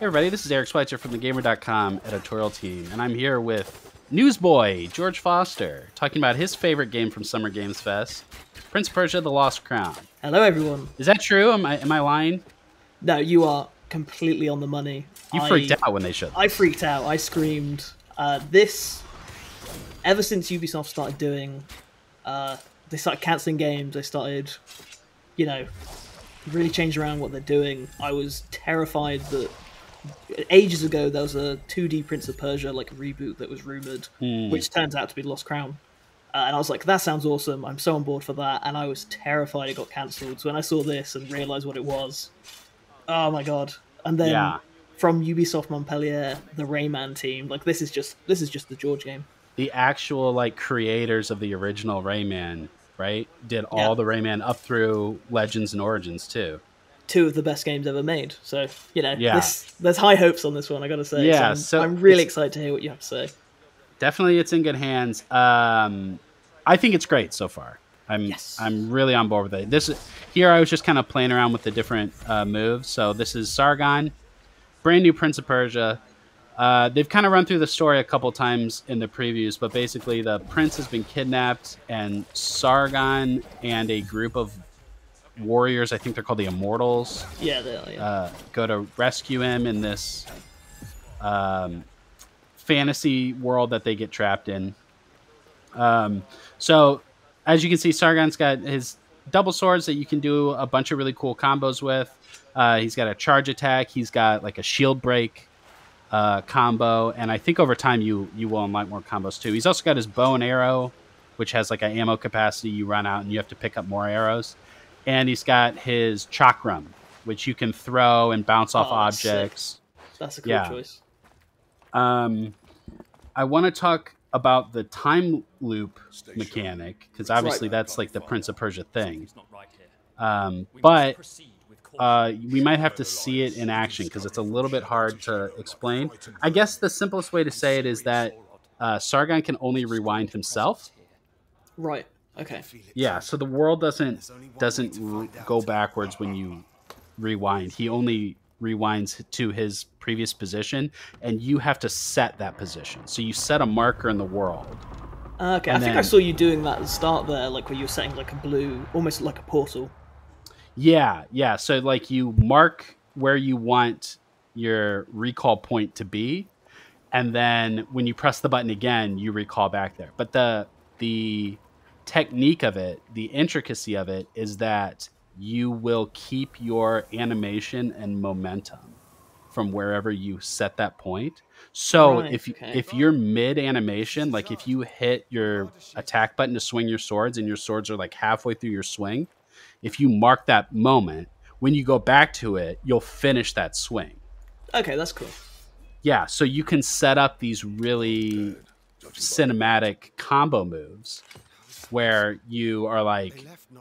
Hey everybody, this is Eric Schweitzer from TheGamer.com editorial team, and I'm here with newsboy George Foster, talking about his favorite game from Summer Games Fest, Prince of Persia: The Lost Crown. Hello, everyone. Is that true? Am I lying? No, you are completely on the money. You freaked out when they showed this. I freaked out. I screamed. Ever since Ubisoft started doing, they started cancelling games, they started, really changing around what they're doing. I was terrified that ages ago there was a 2D Prince of Persia reboot that was rumored, which turns out to be Lost Crown. And I was like, that sounds awesome. I'm so on board for that. And I was terrified it got cancelled. So when I saw this and realised what it was, oh my god. And then from Ubisoft Montpellier, the Rayman team, this is just the George game. The actual creators of the original Rayman, right? Did all the Rayman up through Legends and Origins too. Two of the best games ever made. So, there's high hopes on this one, I gotta say. Yeah, so I'm really excited to hear what you have to say. Definitely it's in good hands. I think it's great so far. I'm really on board with it. Here I was just kind of playing around with the different moves. So this is Sargon, brand new Prince of Persia. They've kind of run through the story a couple times in the previews, but basically the prince has been kidnapped, and Sargon and a group of warriors, I think they're called the Immortals, go to rescue him in this fantasy world that they get trapped in. So as you can see, Sargon's got his double swords that you can do a bunch of really cool combos with. He's got a charge attack. He's got a shield break combo, and I think over time you will unlock more combos too. He's also got his bow and arrow, which has an ammo capacity. You run out and you have to pick up more arrows. And he's got his chakram, which you can throw and bounce off objects. That's a cool choice. I want to talk about the time loop mechanic, because obviously that's the Prince of Persia thing. But we might have to see it in action because it's a little bit hard to explain. I guess the simplest way to say it is that Sargon can only rewind himself. Right. Okay. Yeah, so the world doesn't go backwards when you rewind. He only rewinds to his previous position, and you have to set that position. So you set a marker in the world. Okay, I think I saw you doing that at the start there, where you were setting a blue, almost like a portal. Yeah. So you mark where you want your recall point to be, and then when you press the button again, you recall back there. But the technique of it, the intricacy of it, is that you will keep your animation and momentum from wherever you set that point. So if you're mid animation, if you hit your attack button to swing your swords and your swords are halfway through your swing, if you mark that moment, when you go back to it, you'll finish that swing. Okay, that's cool. Yeah, so you can set up these really cinematic combo moves where you are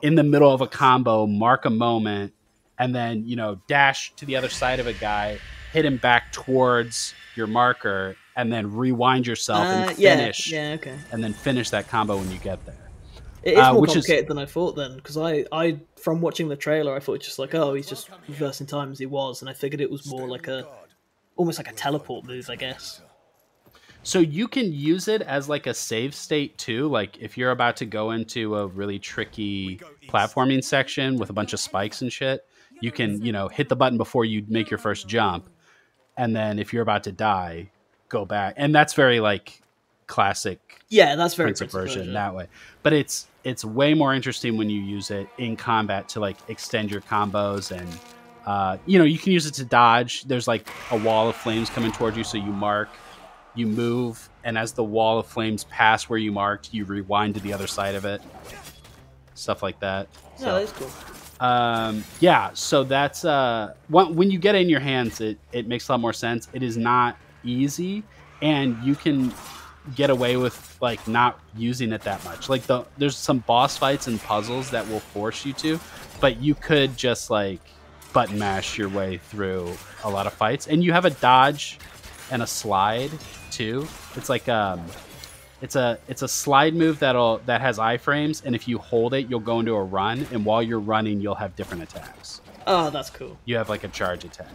in the middle of a combo, mark a moment, and then, dash to the other side of a guy, hit him back towards your marker, and then rewind yourself and finish. And then finish that combo when you get there. It is more complicated than I thought then, because I from watching the trailer, I thought it's just he's just reversing time as he was, and I figured it was more almost like a teleport move, I guess. So you can use it as a save state too. If you're about to go into a really tricky platforming section with a bunch of spikes and shit, you can, hit the button before you make your first jump. And then if you're about to die, go back. And that's very classic. Yeah, that's very Prince of Persia in that way. But it's way more interesting when you use it in combat to extend your combos, and you can use it to dodge. There's a wall of flames coming towards you, so you mark. You move, and as the wall of flames pass where you marked, you rewind to the other side of it. Stuff like that. Yeah, that's cool. So that's when you get it in your hands, it makes a lot more sense. It is not easy, and you can get away with not using it that much. There's some boss fights and puzzles that will force you to, but you could just button mash your way through a lot of fights, and you have a dodge and a slide too. It's it's a slide move that has iframes, and if you hold it, you'll go into a run, and while you're running, you'll have different attacks. Oh, that's cool. You have a charge attack.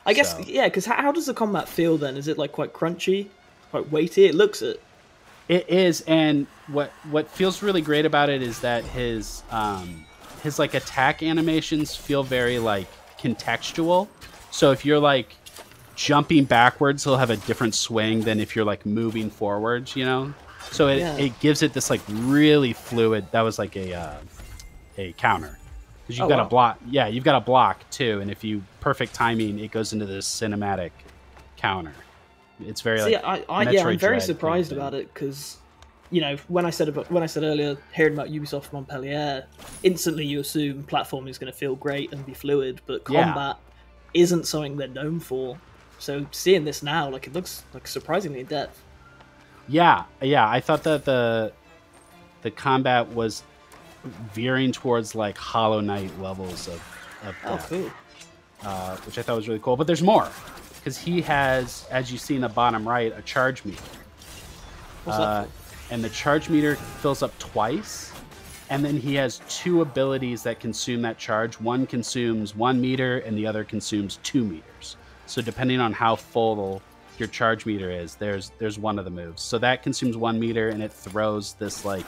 I guess, So yeah, because how does the combat feel then? Is it like quite crunchy, quite weighty? It looks it. it is, and what feels really great about it is that his like attack animations feel very like contextual. So if you're like jumping backwards, he'll have a different swing than if you're like moving forwards, you know? So Yeah. it gives it this like really fluid. That was like a counter. Because you've got a Wow. block. Yeah, you've got a block too. And if you perfect timing, it goes into this cinematic counter. It's very See, like yeah, I'm Metroid very Dread surprised kind of about it because, you know, when I said earlier, hearing about Ubisoft Montpellier, instantly you assume platforming is going to feel great and be fluid, but Yeah. combat isn't something they're known for. So seeing this now, like, it looks like surprisingly in depth. Yeah, I thought that the combat was veering towards like Hollow Knight levels of Oh, cool. which I thought was really cool. But there's more, because he has, as you see in the bottom right, a charge meter. What's that for? And the charge meter fills up twice, and then he has two abilities that consume that charge. One consumes 1 meter, and the other consumes 2 meters. So depending on how full your charge meter is, there's one of the moves. So that consumes 1 meter, and it throws this like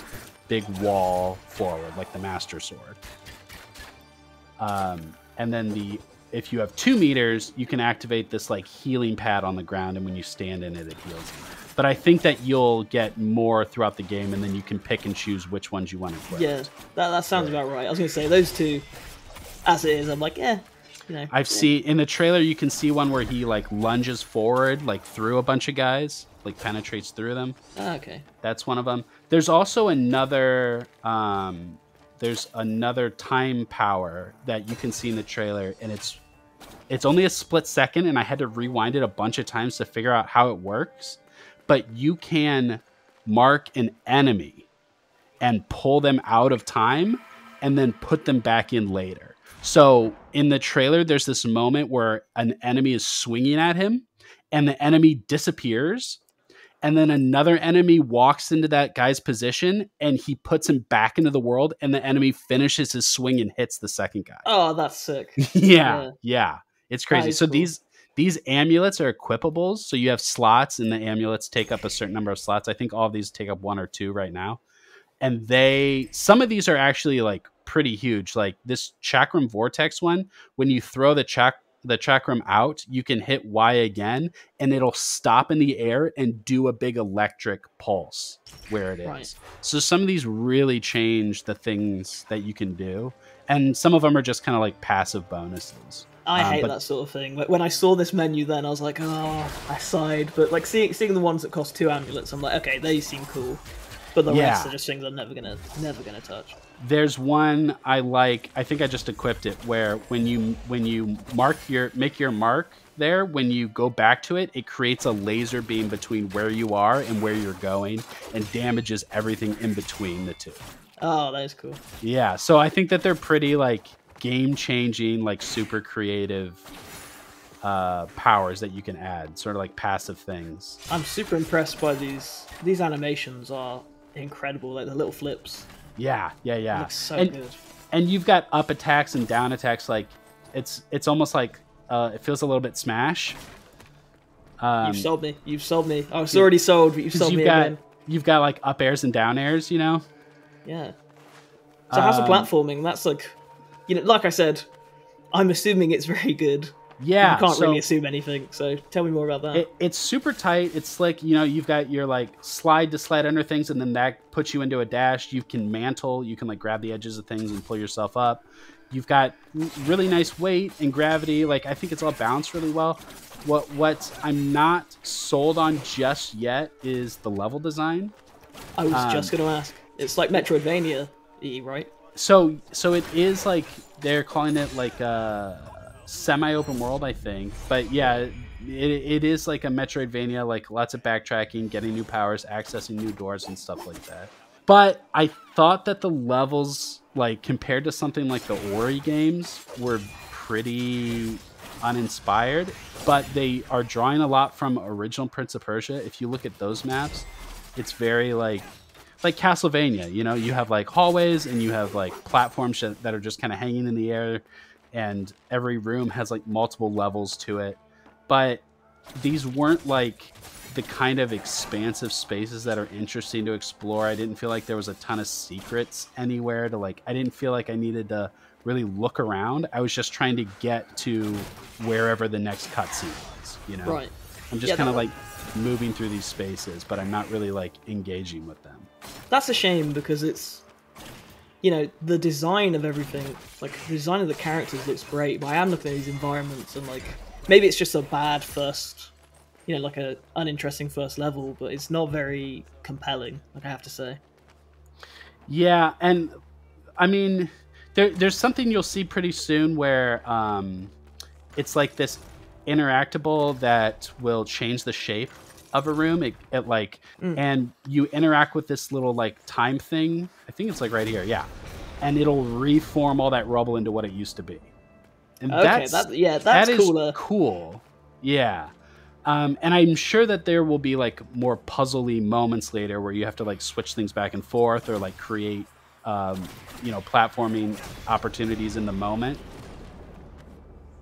big wall forward, like the Master Sword. And then if you have 2 meters, you can activate this like healing pad on the ground, and when you stand in it, it heals you. But I think that you'll get more throughout the game, and then you can pick and choose which ones you want to play. Yeah, that sounds about right. I was going to say, those two, as it is, I'm like, you know. I've seen in the trailer, you can see one where he like lunges forward, like through a bunch of guys, like penetrates through them. Ah, okay. That's one of them. There's also another time power that you can see in the trailer, and it's only a split second, and I had to rewind it a bunch of times to figure out how it works. But you can mark an enemy and pull them out of time and then put them back in later. So in the trailer, there's this moment where an enemy is swinging at him and the enemy disappears. And then another enemy walks into that guy's position and he puts him back into the world, and the enemy finishes his swing and hits the second guy. Oh, that's sick. Yeah. It's crazy. So cool. these amulets are equipables. So you have slots, and the amulets take up a certain number of slots. I think all of these take up 1 or 2 right now. And some of these are actually like pretty huge. Like this Chakram Vortex one, when you throw the Chakram out, you can hit Y again, and it'll stop in the air and do a big electric pulse where it is. Right. So some of these really change the things that you can do, and some of them are just kind of like passive bonuses. I hate that sort of thing. When I saw this menu, then I was like, oh, I sighed. But like seeing the ones that cost 2 amulets, I'm like, okay, they seem cool. But the rest are just things I'm never gonna touch. There's one I like. I think I just equipped it, where when you make your mark there, when you go back to it, it creates a laser beam between where you are and where you're going, and damages everything in between the two. Oh, that is cool. Yeah, so I think that they're pretty like game-changing, like super creative powers that you can add, sort of like passive things. I'm super impressed by these animations. Are incredible, like the little flips. Yeah. It looks so good. And you've got up attacks and down attacks. Like it's almost like it feels a little bit Smash. You've sold me. I was already sold, but you've sold me again. You've got like up airs and down airs, you know? Yeah. So how's the platforming? That's like, you know, like I said, I'm assuming it's very good. Yeah. You can't really assume anything, so tell me more about that. It's super tight. It's like, you know, you've got your like slide to slide under things, and then that puts you into a dash. You can mantle. You can like grab the edges of things and pull yourself up. You've got really nice weight and gravity. Like, I think it's all balanced really well. What I'm not sold on just yet is the level design. I was just going to ask. It's like Metroidvania, right? So it is like, they're calling it like semi-open world, I think. But yeah, it is like a Metroidvania, like lots of backtracking, getting new powers, accessing new doors and stuff like that. But I thought that the levels, like compared to something like the Ori games, were pretty uninspired, but they are drawing a lot from original Prince of Persia. If you look at those maps, it's very like Castlevania, you know, you have like hallways and you have like platforms that are just kind of hanging in the air, and every room has like multiple levels to it. but these weren't like the kind of expansive spaces that are interesting to explore. I didn't feel like there was a ton of secrets anywhere to like, I didn't feel like I needed to really look around. I was just trying to get to wherever the next cutscene was, you know? Right. I'm just kind of like moving through these spaces, but I'm not really like engaging with them. That's a shame because it's, you know, the design of everything, like the design of the characters looks great, but I am looking at these environments and like, maybe it's just a bad first, you know, like a uninteresting first level, but it's not very compelling, like I have to say. Yeah, and I mean, there's something you'll see pretty soon where it's like this interactable that will change the shape of a room. It like, and you interact with this little like time thing. I think it's like right here, yeah, and it'll reform all that rubble into what it used to be. And Okay, that's cooler. Cool. Yeah. And I'm sure that there will be like more puzzly moments later where you have to like switch things back and forth or like create, you know, platforming opportunities in the moment.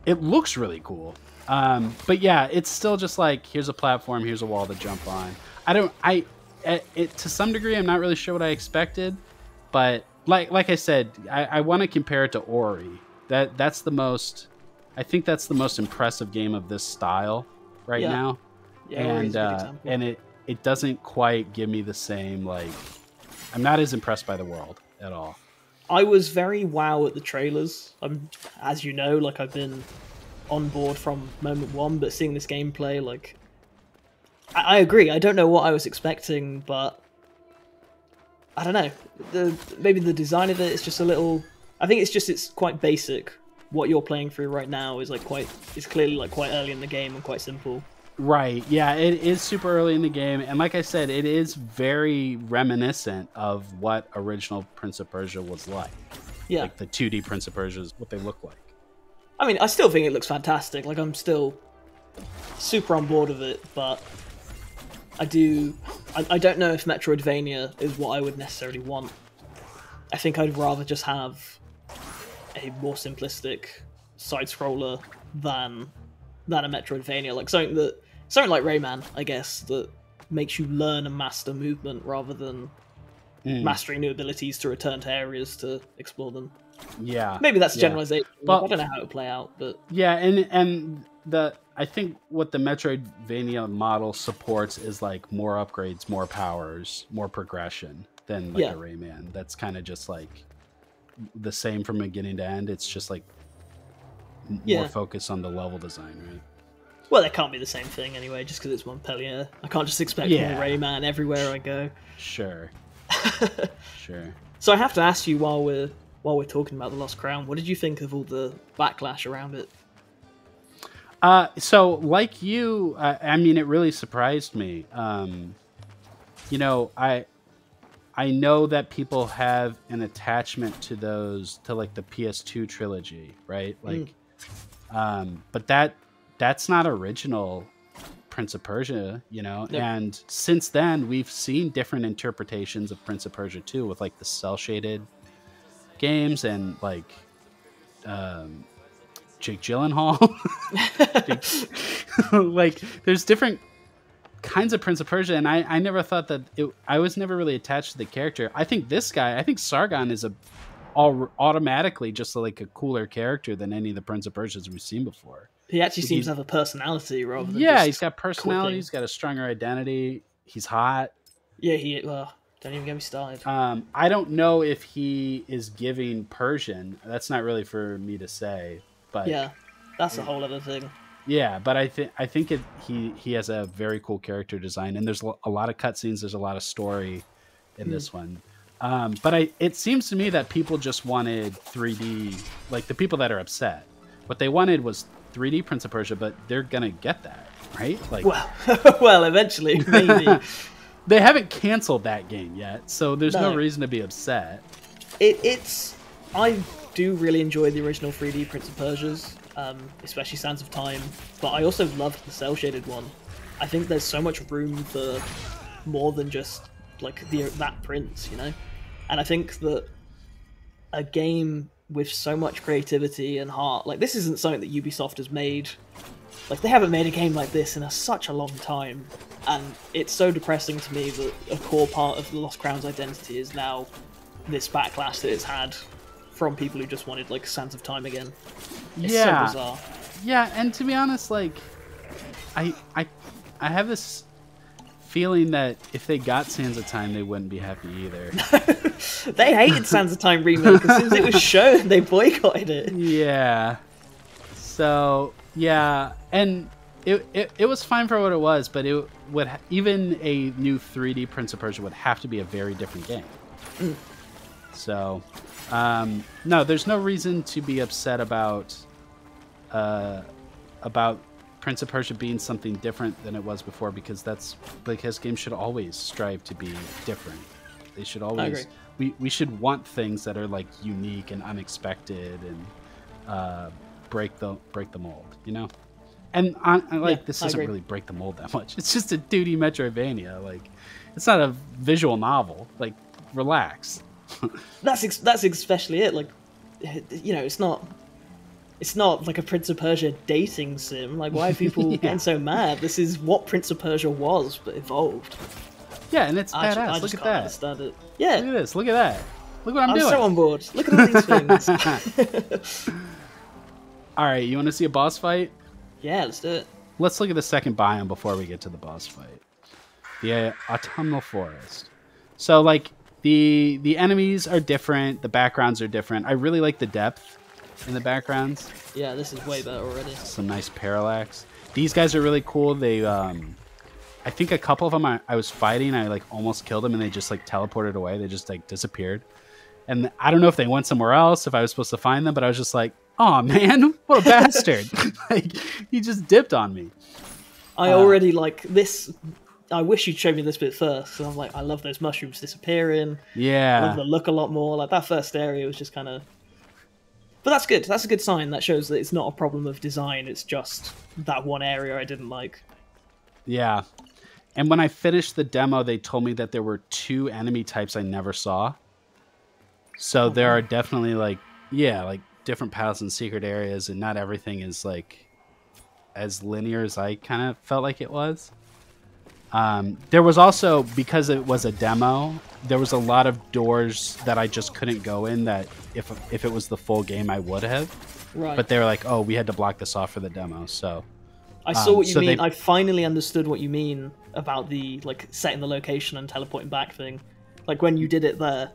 It looks really cool. But yeah, it's still just like, here's a platform, here's a wall to jump on. To some degree, I'm not really sure what I expected, but like I said, I want to compare it to Ori. That's the most, I think that's the most impressive game of this style right now. Yeah, and it doesn't quite give me the same, like, I'm not as impressed by the world at all. I was very wow at the trailers. As you know, like I've been on board from moment one, but seeing this gameplay, like, I agree. I don't know what I was expecting, but I don't know. Maybe the design of it is just a little. I think it's quite basic. What you're playing through right now is like it's clearly like quite early in the game and quite simple. Right. Yeah, it is super early in the game, and like I said, it is very reminiscent of what original Prince of Persia was like. Yeah. Like the 2D Prince of Persia is what they look like. I mean, I still think it looks fantastic. Like I'm still super on board with it, but I don't know if Metroidvania is what I would necessarily want. I think I'd rather just have a more simplistic side scroller than a Metroidvania, like something like Rayman, I guess, that makes you learn and master movement rather than mastering new abilities to return to areas to explore them. Yeah, maybe that's a generalization. But, I don't know how it would play out, but yeah, and I think what the Metroidvania model supports is like more upgrades, more powers, more progression than like a Rayman. That's kind of just like the same from beginning to end. It's just like more focus on the level design, right? Well, it can't be the same thing anyway, just because it's Montpellier. I can't just expect more Rayman everywhere I go. Sure. Sure. So I have to ask you while we're talking about the Lost Crown, what did you think of all the backlash around it? So like you, I mean, it really surprised me. You know, I know that people have an attachment to like the PS2 trilogy, right? Like, but that's not original Prince of Persia, you know? Nope. And since then, we've seen different interpretations of Prince of Persia 2 with like the cel-shaded games and like Jake Gyllenhaal. Like, there's different kinds of Prince of Persia, and I never thought that I was never really attached to the character. I think Sargon is automatically just like a cooler character than any of the Prince of Persias we've seen before. He actually seems to have a personality rather than he's got personality. He's got a stronger identity. He's hot. Yeah, don't even get me started. I don't know if he is giving Persian. That's not really for me to say. But yeah, that's a whole other thing. Yeah, but I think he has a very cool character design, and there's a lot of cutscenes. There's a lot of story in this one. But it seems to me that people just wanted 3D. Like the people that are upset, what they wanted was 3D Prince of Persia, but they're gonna get that, right? Like, well, eventually, maybe. They haven't canceled that game yet, so there's no reason to be upset. I do really enjoy the original 3D Prince of Persias, especially Sands of Time, but I also loved the cel-shaded one. I think there's so much room for more than just like that prince, you know? And I think that a game with so much creativity and heart, like this isn't something that Ubisoft has made Like, they haven't made a game like this in such a long time, and it's so depressing to me that a core part of the Lost Crown's identity is now this backlash that it's had from people who just wanted, like, Sands of Time again. It's so bizarre. Yeah, and to be honest, like, I have this feeling that if they got Sands of Time, they wouldn't be happy either. They hated Sands of Time remake. As soon as it was shown, they boycotted it. Yeah. So, yeah, and it was fine for what it was, but it would even a new 3D Prince of Persia would have to be a very different game. So, no, there's no reason to be upset about Prince of Persia being something different than it was before, because games should always strive to be different. They should always we should want things that are like unique and unexpected and break the mold, you know. And this doesn't really break the mold that much. It's just a 2D Metroidvania. Like, it's not a visual novel. Like, relax. That's especially it. Like, you know, it's not like a Prince of Persia dating sim. Like, why are people getting so mad? This is what Prince of Persia was, but evolved. Yeah, and it's badass. I just can't understand it. Yeah. Look at this. Look at that. Look what I'm doing. I'm so on board. Look at all these things. All right, you want to see a boss fight? Yeah, let's do it. Let's look at the second biome before we get to the boss fight. The autumnal forest. So, like, the enemies are different. The backgrounds are different. I really like the depth in the backgrounds. Yeah, this is way better already. Some nice parallax. These guys are really cool. They, I think a couple of them I was fighting. I, like, almost killed them, and they just, like, teleported away. They just, like, disappeared. And I don't know if they went somewhere else, if I was supposed to find them, but I was just like, oh man, what a bastard. Like, he just dipped on me. I already like this. I wish you'd show me this bit first. So I'm like, I love those mushrooms disappearing. Yeah. I love the look a lot more. Like, that first area was just kind of... But that's good. That's a good sign. That shows that it's not a problem of design. It's just that one area I didn't like. Yeah. And when I finished the demo, they told me that there were 2 enemy types I never saw. So there are definitely, like, different paths and secret areas, and not everything is, like, as linear as I kind of felt like it was. There was also, because it was a demo, there was a lot of doors that I just couldn't go in that if it was the full game, I would have. Right. But they were like, oh, we had to block this off for the demo, so... I saw what you mean. I finally understood what you mean about the, like, setting the location and teleporting back thing. Like, when you did it there...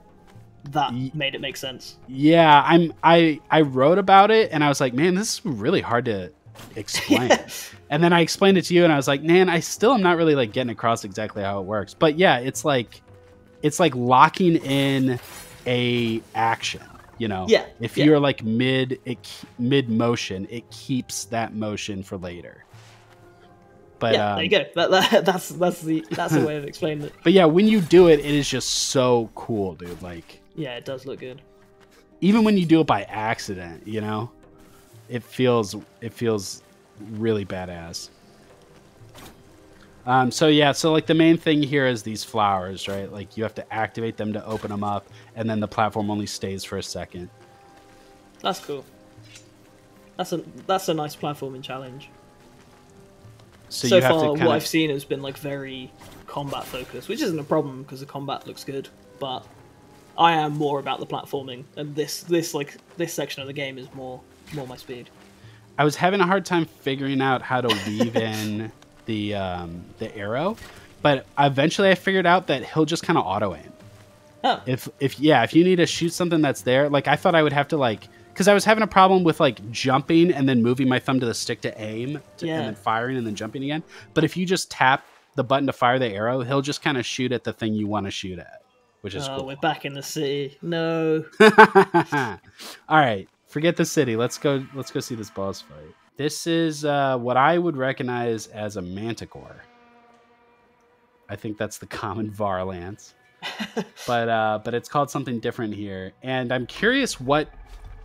That made it make sense. Yeah, I wrote about it, and I was like, man, this is really hard to explain. And then I explained it to you, and I was like, man, I still am not really, like, getting across exactly how it works. But yeah, it's like locking in a action, you know. Yeah. If you're like mid motion, it keeps that motion for later. But yeah, there you go. That's the way of explaining it. But yeah, when you do it, it is just so cool, dude. Like, yeah, it does look good. Even when you do it by accident, you know, it feels really badass. So like the main thing here is these flowers, right? Like, you have to activate them to open them up, and then the platform only stays for a second. That's cool. That's a nice platforming challenge. So far, what I've seen has been, like, very combat focused, which isn't a problem because the combat looks good. But I am more about the platforming, and this section of the game is more my speed. I was having a hard time figuring out how to weave in the arrow, but eventually I figured out that he'll just kind of auto aim. Oh. If you need to shoot something that's there, like, I thought I would have to, like, because I was having a problem with, like, jumping and then moving my thumb to the stick to aim, and then firing and then jumping again. But if you just tap the button to fire the arrow, he'll just kind of shoot at the thing you want to shoot at, which is cool. We're back in the city. No. All right, forget the city. Let's go see this boss fight. This is what I would recognize as a manticore. I think that's the common Varlance. but it's called something different here, and I'm curious what,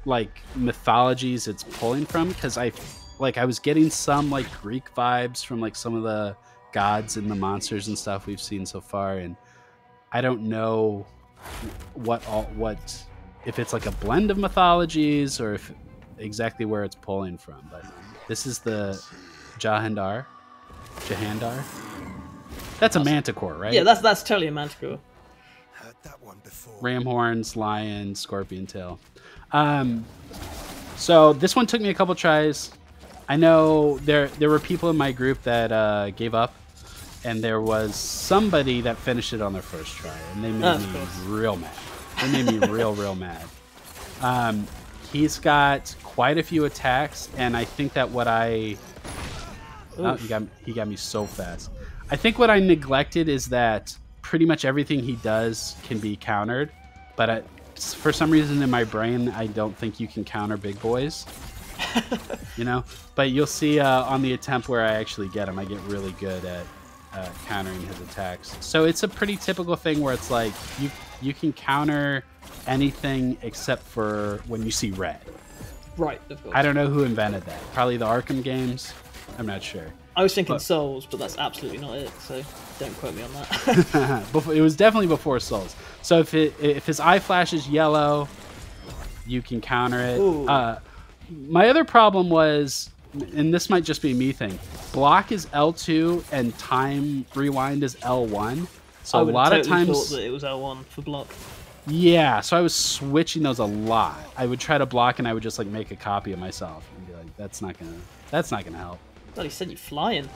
like, mythologies it's pulling from, because I was getting some, like, Greek vibes from, like, some of the gods and the monsters and stuff we've seen so far, and I don't know what if it's like a blend of mythologies or if exactly where it's pulling from. But this is the Jahandar. That's a manticore, right? Yeah, that's totally a manticore. Heard that one before. Ram horns, lion, scorpion tail. So this one took me a couple tries. I know there were people in my group that gave up, and there was somebody that finished it on their first try, and they made me real mad. They made me real mad. He's got quite a few attacks, and I think that what I... Oh, he got me so fast. I think what I neglected is that pretty much everything he does can be countered, but for some reason in my brain, I don't think you can counter big boys. You know? But you'll see on the attempt where I actually get him, I get really good at countering his attacks. So it's a pretty typical thing where it's like you can counter anything except for when you see red. Right, of course. I don't know who invented that. Probably the Arkham games. I'm not sure. I was thinking Souls, but that's absolutely not it, so don't quote me on that. It was definitely before Souls. So if his eye flashes yellow, you can counter it. My other problem was, and this might just be a me thing, block is L2 and time rewind is L1. So a lot of times thought that it was L1 for block. Yeah, so I was switching those a lot. I would try to block and I would just like make a copy of myself and be like, that's not gonna help. Well, he said you flying.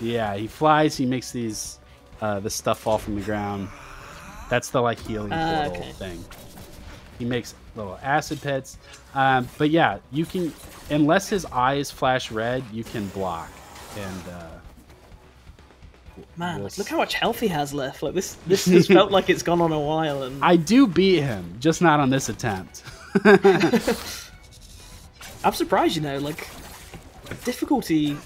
Yeah, he flies. He makes these the stuff fall from the ground. That's the like healing portal thing. He makes little acid pits. But yeah, you can, unless his eyes flash red, you can block. And man, like, look how much health he has left. Like this has felt like it's gone on a while. And I do beat him, just not on this attempt. I'm surprised, you know, like difficulty.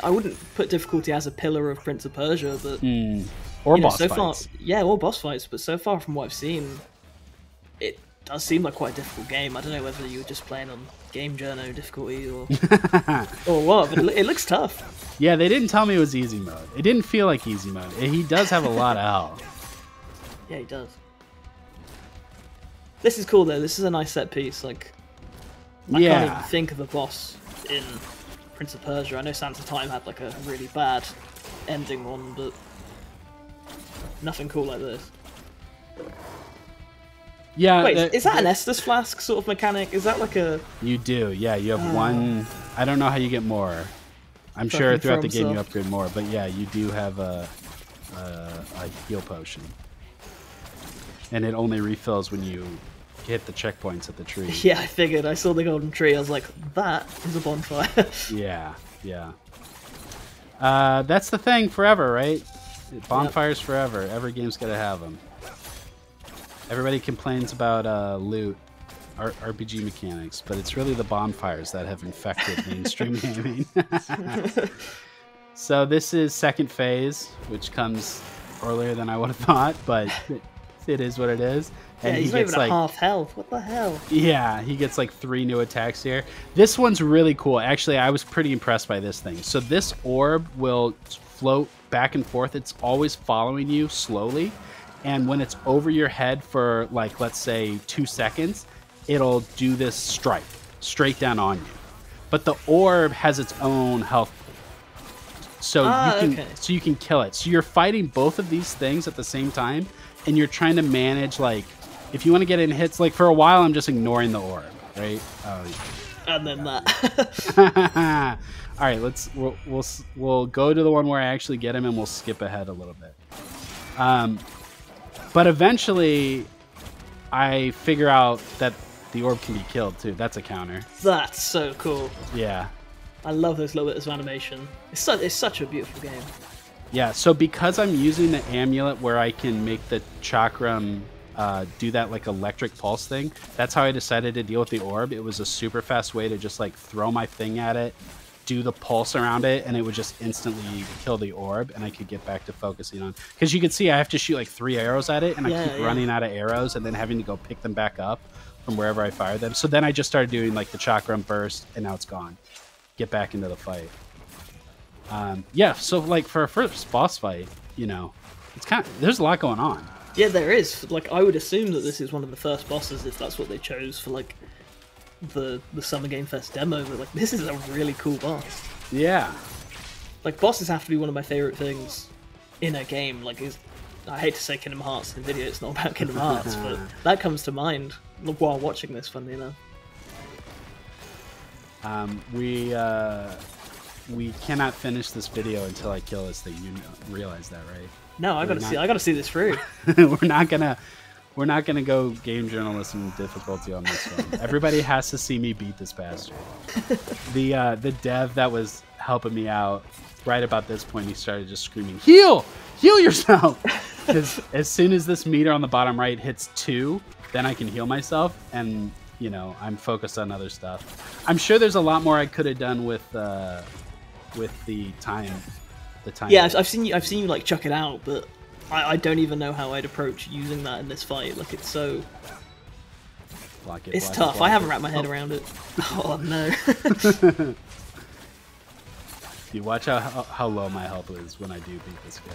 I wouldn't put difficulty as a pillar of Prince of Persia, but or boss so fights. Or boss fights. But so far from what I've seen, it does seem like quite a difficult game. I don't know whether you were just playing on game journo difficulty or what, but it looks tough. Yeah, they didn't tell me it was easy mode. It didn't feel like easy mode. He does have a lot of health. Yeah, he does. This is cool though. This is a nice set piece. Like, I can't even think of a boss in Prince of Persia. I know Sands of Time had like a really bad ending one, but nothing cool like this. Yeah. Wait, is that an Estus flask sort of mechanic? Is that like a... You do, yeah. You have one... I don't know how you get more. I'm sure throughout the game you upgrade more, but yeah, you do have a heal potion. And it only refills when you hit the checkpoints at the tree. Yeah, I figured. I saw the golden tree. I was like, that is a bonfire. Yeah. That's the thing forever, right? Bonfires forever. Every game's got to have them. Everybody complains about loot, RPG mechanics, but it's really the bonfires that have infected mainstream gaming. So this is second phase, which comes earlier than I would have thought, but it is what it is. And he's not even at half health. What the hell? Yeah, he gets like 3 new attacks here. This one's really cool. Actually, I was pretty impressed by this thing. So this orb will float back and forth. It's always following you slowly. And when it's over your head for, like, let's say 2 seconds, it'll do this strike straight down on you. But the orb has its own health. So you can kill it. So you're fighting both of these things at the same time, and you're trying to manage, like, if you want to get in hits, like for a while I'm just ignoring the orb, right? And then that. All right, we'll go to the one where I actually get him, and we'll skip ahead a little bit. But eventually, I figure out that the orb can be killed too. That's a counter. That's so cool. Yeah. I love those little bits of animation. It's such a beautiful game. Yeah, so because I'm using the amulet where I can make the chakram do that like electric pulse thing, that's how I decided to deal with the orb. It was a super fast way to just like throw my thing at it, do the pulse around it, and it would just instantly kill the orb, and I could get back to focusing on... Because you can see I have to shoot like 3 arrows at it, and I keep running out of arrows and then having to go pick them back up from wherever I fired them. So then I just started doing like the chakram burst, and now it's gone. Get back into the fight. Yeah, so like for a first boss fight, you know, it's kind of... There's a lot going on. Yeah, there is. Like, I would assume that this is one of the first bosses if that's what they chose for like the Summer Game Fest demo, but like this is a really cool boss. Yeah. Like, bosses have to be one of my favorite things in a game. Like, I hate to say Kingdom Hearts in the video, it's not about Kingdom Hearts, but that comes to mind while watching this, funnily enough. We cannot finish this video until I kill this thing. You realize that, right? No, I gotta see this through. We're not gonna go game journalism difficulty on this one. Everybody has to see me beat this bastard. The dev that was helping me out right about this point, he started just screaming, "Heal! Heal yourself!" Because as soon as this meter on the bottom right hits 2, then I can heal myself, and you know I'm focused on other stuff. I'm sure there's a lot more I could have done with the time. Yeah, I've seen you like chuck it out, but I don't even know how I'd approach using that in this fight. Like, it's so... It's tough. I haven't wrapped my head around it. Oh, no. You watch how low my health is when I do beat this guy.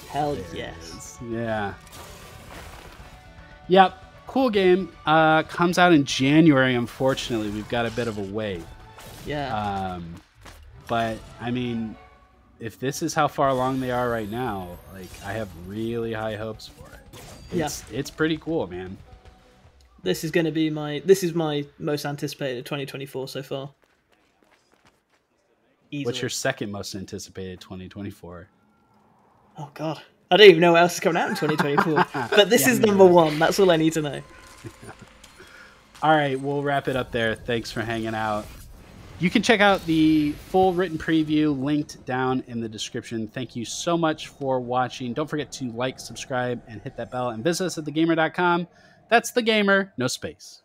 Hell yes. Yeah. Yep. Cool game. Comes out in January, unfortunately. We've got a bit of a wait. Yeah. But, I mean... If this is how far along they are right now, like I have really high hopes for it. It's pretty cool, man. This is my most anticipated 2024 so far. Easily. What's your second most anticipated 2024? Oh god, I don't even know what else is coming out in 2024. But this is number one. That's all I need to know. All right, we'll wrap it up there. Thanks for hanging out. You can check out the full written preview linked down in the description. Thank you so much for watching. Don't forget to like, subscribe, and hit that bell. And visit us at TheGamer.com. That's TheGamer, no space.